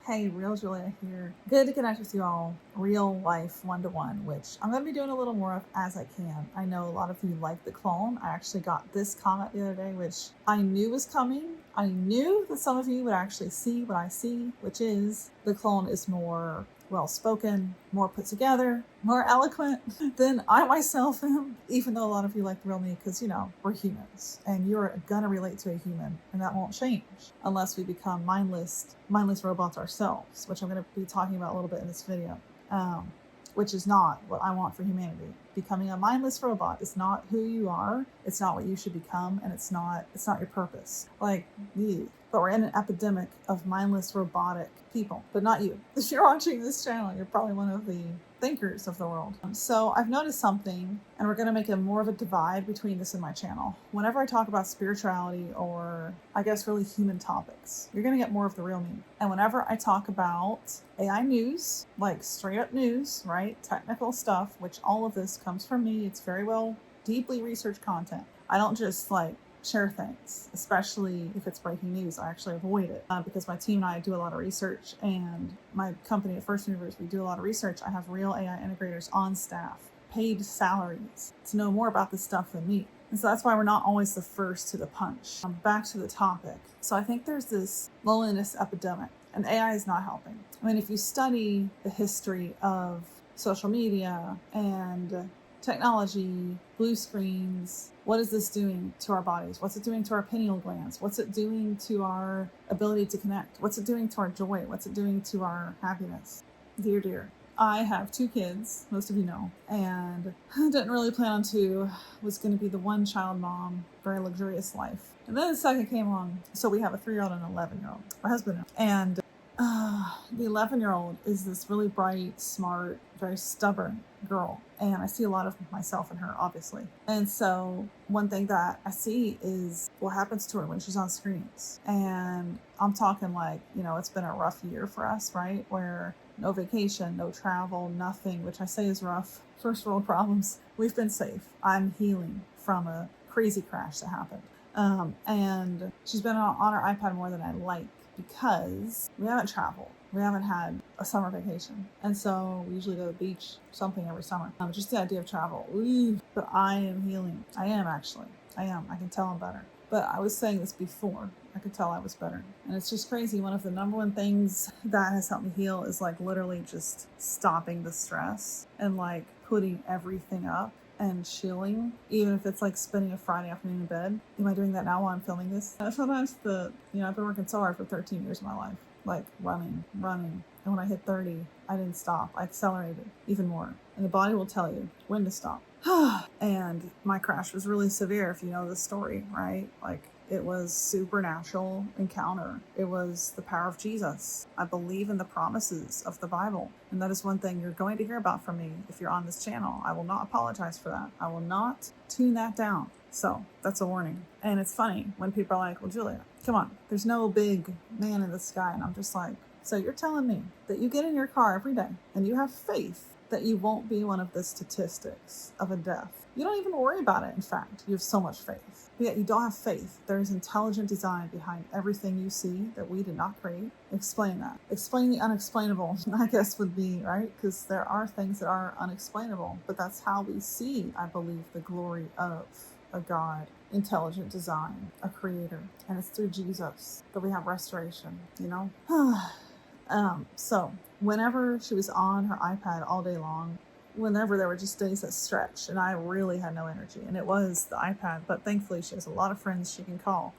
Hey, Real Julia here. Good to connect with you all. Real life one-to-one, which I'm going to be doing a little more of as I can. I know a lot of you like the clone. I actually got this comment the other day, which I knew was coming. I knew that some of you would actually see what I see, which is the clone is more well-spoken, more put together, more eloquent than I myself am, even though a lot of you like the real me because, we're humans and you're gonna relate to a human and that won't change unless we become mindless robots ourselves, which I'm going to be talking about a little bit in this video, which is not what I want for humanity. Becoming a mindless robot is not who you are. It's not what you should become, and it's not your purpose. But we're in an epidemic of mindless robotic people, but not you. If you're watching this channel, you're probably one of the thinkers of the world. So I've noticed something, and we're going to make a more of a divide between this and my channel. Whenever I talk about spirituality or I guess really human topics, you're going to get more of the real me. And whenever I talk about AI news, like straight up news, right? Technical stuff, which all of this comes from me. It's very well, deeply researched content. I don't just share things, especially if it's breaking news. I actually avoid it because my team and I do a lot of research, and my company at First Universe, we do a lot of research. I have real AI integrators on staff, paid salaries to know more about this stuff than me. And so that's why we're not always the first to the punch. Back to the topic. So I think there's this loneliness epidemic, and AI is not helping. I mean, if you study the history of social media and technology, blue screens, what is this doing to our bodies? What's it doing to our pineal glands? What's it doing to our ability to connect? What's it doing to our joy? What's it doing to our happiness? Dear. I have 2 kids, most of you know, and I didn't really plan on 2. Was going to be the one child mom, very luxurious life. And then the second came along. So we have a 3-year-old and an 11-year-old, my husband. And the 11-year-old is this really bright, smart, very stubborn girl. And I see a lot of myself in her, obviously. And so one thing that I see is what happens to her when she's on screens. And I'm talking it's been a rough year for us, right? Where no vacation, no travel, nothing, which I say is rough. First world problems. We've been safe. I'm healing from a crazy crash that happened. And she's been on her iPad more than I like, because we haven't traveled. We haven't had a summer vacation. And so we usually go to the beach, something every summer. Just the idea of travel. Ooh, but I am healing. I am actually. I am. I can tell I'm better. But I was saying this before. I could tell I was better. And it's just crazy. One of the number one things that has helped me heal is literally just stopping the stress and putting everything up and chilling, even if it's spending a Friday afternoon in bed. Am I doing that now while I'm filming this? Sometimes I've been working so hard for 13 years of my life, running. And when I hit 30, I didn't stop. I accelerated even more. And the body will tell you when to stop. And my crash was really severe, if you know the story, right? It was supernatural encounter. It was the power of Jesus. I believe in the promises of the Bible. And that is one thing you're going to hear about from me if you're on this channel. I will not apologize for that. I will not tune that down. So that's a warning. And it's funny when people are like, well, Julia, come on. There's no big man in the sky. And I'm just like, so you're telling me that you get in your car every day and you have faith that you won't be one of the statistics of a death. You don't even worry about it, in fact. You have so much faith. But yet you don't have faith. There's intelligent design behind everything you see that we did not create. Explain that. Explain the unexplainable, I guess, would be, right? Because there are things that are unexplainable. But that's how we see, I believe, the glory of a God, intelligent design, a creator. And it's through Jesus that we have restoration, So whenever she was on her iPad all day long, whenever there were just days that stretched and I really had no energy, and it was the iPad, but thankfully she has a lot of friends she can call.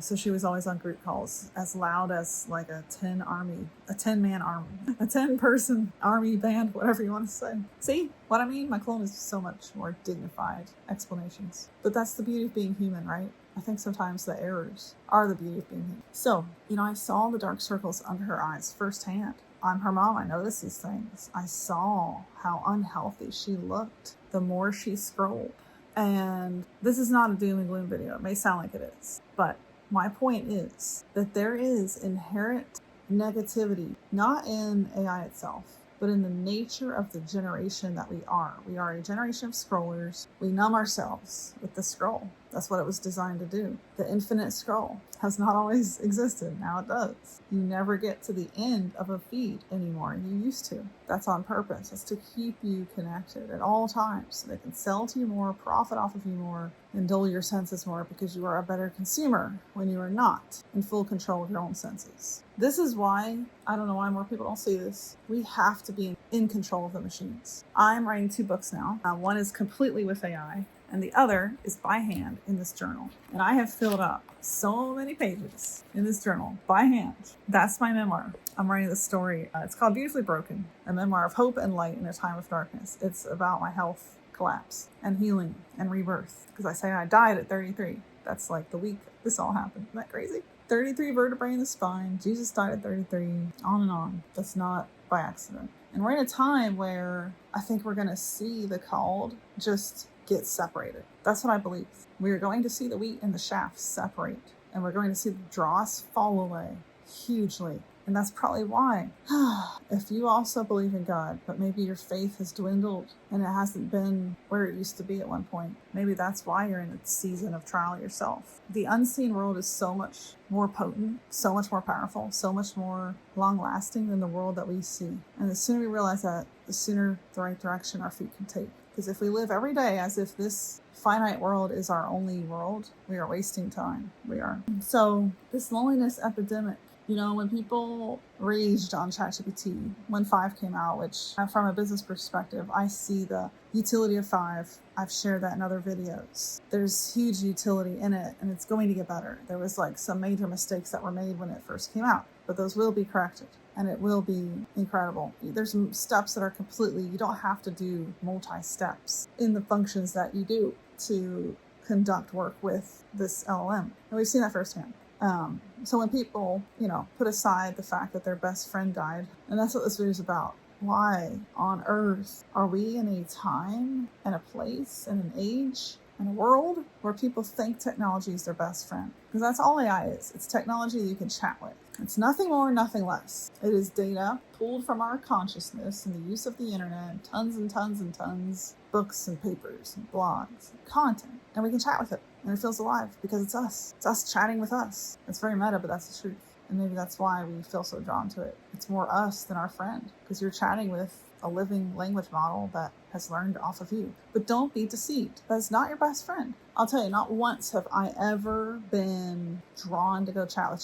So she was always on group calls as loud as a 10-man army, a 10-person army band, whatever you want to say. See what I mean? My clone is so much more dignified explanations. But that's the beauty of being human, right? I think sometimes the errors are the beauty of being human. So, I saw the dark circles under her eyes firsthand. I'm her mom. I noticed these things. I saw how unhealthy she looked the more she scrolled. And this is not a doom and gloom video. It may sound like it is. But my point is that there is inherent negativity, not in AI itself, but in the nature of the generation that we are. We are a generation of scrollers. We numb ourselves with the scroll. That's what it was designed to do. The infinite scroll has not always existed. Now it does. You never get to the end of a feed anymore. You used to. That's on purpose. It's to keep you connected at all times. So they can sell to you more, profit off of you more, and dull your senses more because you are a better consumer when you are not in full control of your own senses. This is why, I don't know why more people don't see this, we have to be in control of the machines. I'm writing 2 books now. One is completely with AI, and the other is by hand in this journal. And I have filled up so many pages in this journal by hand. That's my memoir. I'm writing this story. It's called Beautifully Broken, a memoir of hope and light in a time of darkness. It's about my health collapse and healing and rebirth. Because I say I died at 33. That's like the week this all happened. Isn't that crazy? 33 vertebrae in the spine. Jesus died at 33. On and on. That's not by accident. And we're in a time where I think we're going to see the called just get separated. That's what I believe. We are going to see the wheat and the chaff separate. And we're going to see the dross fall away hugely. And that's probably why, if you also believe in God, but maybe your faith has dwindled and it hasn't been where it used to be at one point, maybe that's why you're in a season of trial yourself. The unseen world is so much more potent, so much more powerful, so much more long-lasting than the world that we see. And the sooner we realize that, the sooner the right direction our feet can take. Because if we live every day as if this finite world is our only world, we are wasting time. We are. So this loneliness epidemic, you know, when people raged on ChatGPT when 5 came out, which from a business perspective, I see the utility of 5. I've shared that in other videos. There's huge utility in it and it's going to get better. There was like some major mistakes that were made when it first came out, but those will be corrected and it will be incredible. There's some steps that are completely, you don't have to do multi-steps in the functions that you do to conduct work with this LLM. And we've seen that firsthand. So when people, put aside the fact that their best friend died, and that's what this video is about. Why on earth are we in a time and a place and an age and a world where people think technology is their best friend? Because that's all AI is. It's technology that you can chat with. It's nothing more, nothing less. It is data pulled from our consciousness and the use of the internet, tons and tons and tons, books and papers and blogs and content, and we can chat with it. And it feels alive because it's us. It's us chatting with us. It's very meta, but that's the truth. And maybe that's why we feel so drawn to it. It's more us than our friend because you're chatting with a living language model that has learned off of you. But don't be deceived. That's not your best friend. I'll tell you, not once have I ever been drawn to go chat with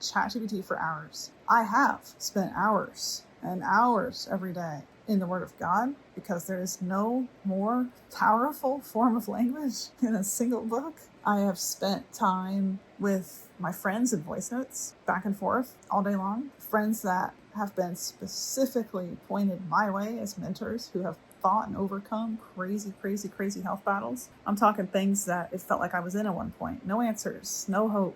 ChatGPT for hours. I have spent hours and hours every day in the Word of God because there is no more powerful form of language in a single book. I have spent time with my friends in voice notes back and forth all day long. Friends that have been specifically pointed my way as mentors who have fought and overcome crazy, crazy, crazy health battles. I'm talking things that it felt like I was in at one point. No answers, no hope.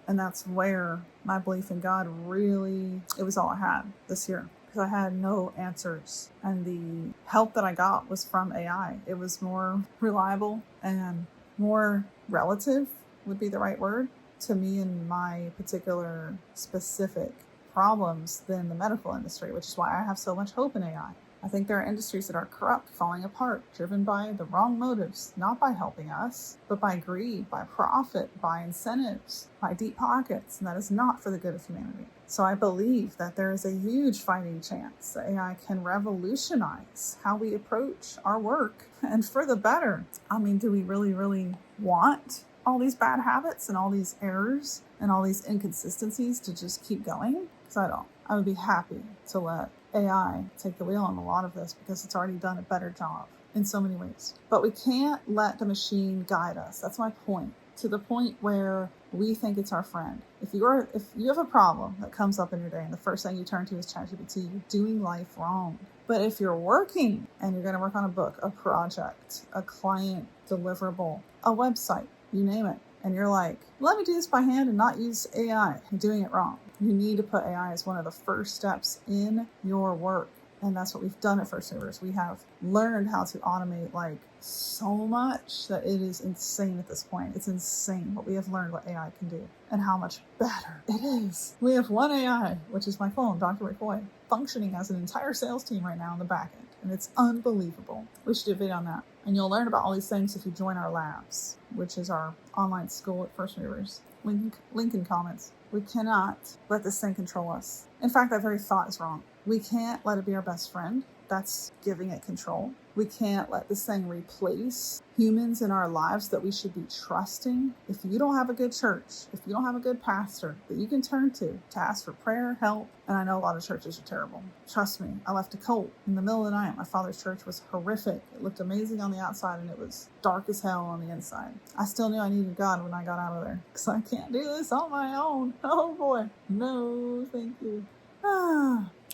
And that's where my belief in God really, it was all I had this year. Because I had no answers. And the help that I got was from AI. It was more reliable and more relative would be the right word to me and my particular specific problems than the medical industry, which is why I have so much hope in AI. I think there are industries that are corrupt, falling apart, driven by the wrong motives, not by helping us, but by greed, by profit, by incentives, by deep pockets, and that is not for the good of humanity. So I believe that there is a huge fighting chance that AI can revolutionize how we approach our work, and for the better. I mean, do we really, really want all these bad habits and all these errors and all these inconsistencies to just keep going? Because I don't. I would be happy to let AI take the wheel on a lot of this because it's already done a better job in so many ways. But we can't let the machine guide us. That's my point. To the point where we think it's our friend. If you have a problem that comes up in your day and the first thing you turn to is ChatGPT, you're doing life wrong. But if you're working and you're going to work on a book, a project, a client deliverable, a website, you name it, and you're like, let me do this by hand and not use AI, you're doing it wrong. You need to put AI as one of the first steps in your work. And that's what we've done at First Movers. We have learned how to automate like so much that it is insane at this point. It's insane what we have learned what AI can do and how much better it is. We have one AI, which is my clone, Dr. McCoy, functioning as an entire sales team right now in the back end. And it's unbelievable. We should do a video on that. And you'll learn about all these things if you join our labs, which is our online school at First Movers. Link in comments. We cannot let this thing control us. In fact, that very thought is wrong. We can't let it be our best friend. That's giving it control. We can't let this thing replace humans in our lives that we should be trusting. If you don't have a good church, if you don't have a good pastor that you can turn to ask for prayer, help, and I know a lot of churches are terrible. Trust me, I left a cult in the middle of the night. My father's church was horrific. It looked amazing on the outside and it was dark as hell on the inside. I still knew I needed God when I got out of there because I can't do this on my own. Oh boy. No, thank you.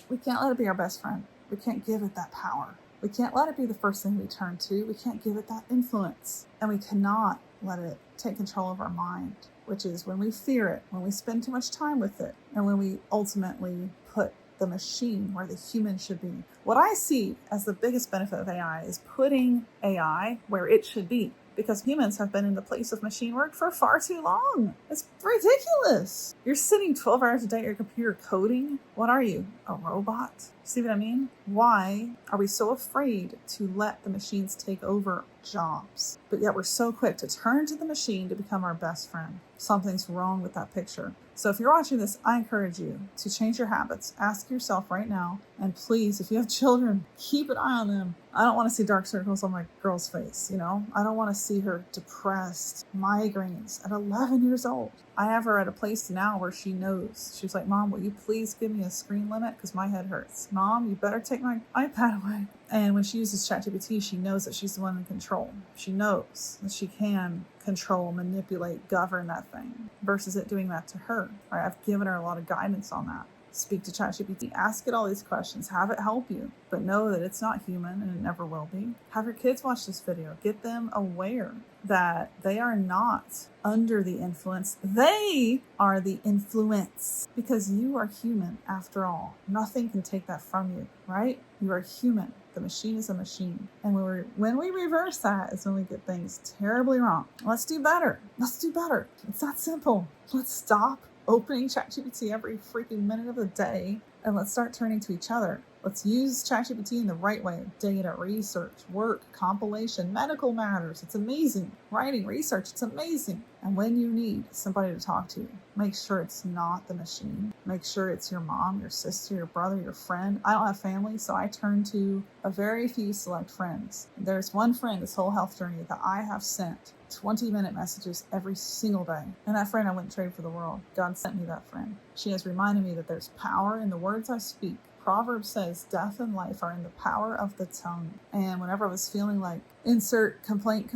We can't let it be our best friend. We can't give it that power. We can't let it be the first thing we turn to. We can't give it that influence. And we cannot let it take control of our mind, which is when we fear it, when we spend too much time with it, and when we ultimately put the machine where the human should be. What I see as the biggest benefit of AI is putting AI where it should be. Because humans have been in the place of machine work for far too long. It's ridiculous. You're sitting 12 hours a day at your computer coding. What are you, a robot? See what I mean? Why are we so afraid to let the machines take over jobs? But yet we're so quick to turn to the machine to become our best friend. Something's wrong with that picture. So if you're watching this, I encourage you to change your habits. Ask yourself right now, and please, if you have children, keep an eye on them. I don't want to see dark circles on my girl's face, you know? I don't want to see her depressed, migraines at 11 years old. I have her at a place now where she knows. She's like, Mom, will you please give me a screen limit? Because my head hurts. Mom, you better take my iPad away. And when she uses ChatGPT, she knows that she's the one in control. She knows that she can control, manipulate, govern that thing versus it doing that to her. Right? I've given her a lot of guidance on that. Speak to ChatGPT, ask it all these questions, have it help you, but know that it's not human and it never will be. Have your kids watch this video. Get them aware that they are not under the influence. They are the influence because you are human after all. Nothing can take that from you, right? You are human. The machine is a machine. And when we reverse that is when we get things terribly wrong. Let's do better. Let's do better. It's that simple. Let's stop opening ChatGPT every freaking minute of the day, and let's start turning to each other. Let's use ChatGPT in the right way. Data, research, work, compilation, medical matters. It's amazing. Writing, research, it's amazing. And when you need somebody to talk to, make sure it's not the machine. Make sure it's your mom, your sister, your brother, your friend. I don't have family, so I turn to a very few select friends. There's one friend this whole health journey that I have sent 20-minute messages every single day. And that friend I wouldn't trade for the world. God sent me that friend. She has reminded me that there's power in the words I speak. Proverbs says death and life are in the power of the tongue. And whenever I was feeling like insert complaint,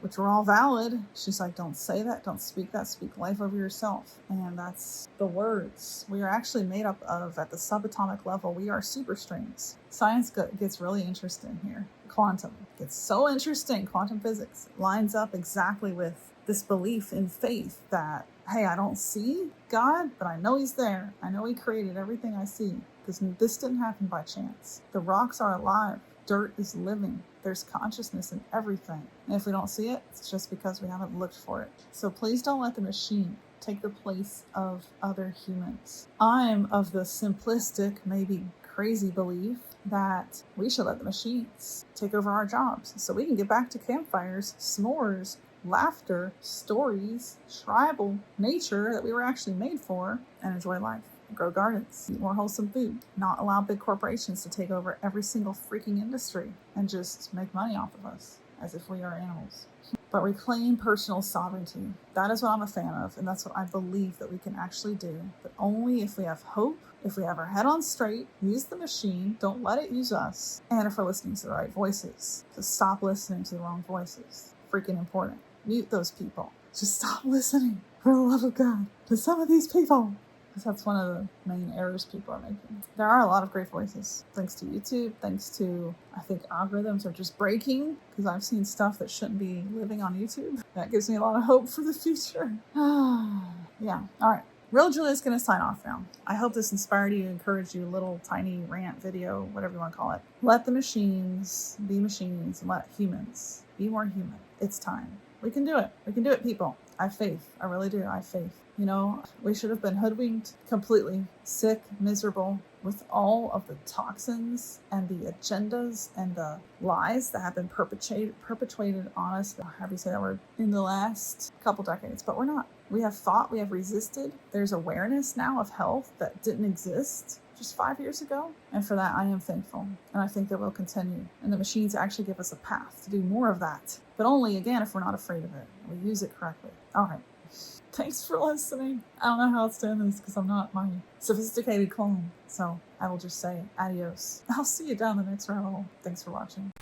which are all valid, she's like, don't say that, don't speak that, speak life over yourself. And that's the words we are actually made up of. At the subatomic level, we are superstrings. Science gets really interesting here. Quantum gets so interesting. Quantum physics lines up exactly with this belief in faith that, hey, I don't see God, but I know he's there. I know he created everything I see. Because this didn't happen by chance. The rocks are alive. Dirt is living. There's consciousness in everything. And if we don't see it, it's just because we haven't looked for it. So please don't let the machine take the place of other humans. I'm of the simplistic, maybe crazy belief that we should let the machines take over our jobs so we can get back to campfires, s'mores, laughter, stories, tribal nature that we were actually made for, and enjoy life. Grow gardens, eat more wholesome food, not allow big corporations to take over every single freaking industry and just make money off of us as if we are animals. But reclaim personal sovereignty. That is what I'm a fan of, and that's what I believe that we can actually do, but only if we have hope, if we have our head on straight, use the machine, don't let it use us, and if we're listening to the right voices. So stop listening to the wrong voices. Freaking important. Mute those people. Just stop listening, for the love of God, to some of these people. Because that's one of the main errors people are making. There are a lot of great voices. Thanks to YouTube, thanks to, I think algorithms are just breaking, because I've seen stuff that shouldn't be living on YouTube. That gives me a lot of hope for the future. Yeah, all right. Real Julia's going to sign off now. I hope this inspired you, encouraged you, a little tiny rant video, whatever you want to call it. Let the machines be machines and let humans be more human. It's time. We can do it. We can do it, people. I have faith. I really do. I have faith. You know, we should have been hoodwinked completely, sick, miserable, with all of the toxins and the agendas and the lies that have been perpetuated on us, however you say that word, in the last couple decades. But we're not. We have fought, we have resisted. There's awareness now of health that didn't exist just 5 years ago. And for that, I am thankful. And I think that will continue. And the machines actually give us a path to do more of that. But only, again, if we're not afraid of it. We use it correctly. All right. Thanks for listening. I don't know how else to end this because I'm not my sophisticated clone. So I will just say adios. I'll see you down the next rabbit hole. Thanks for watching.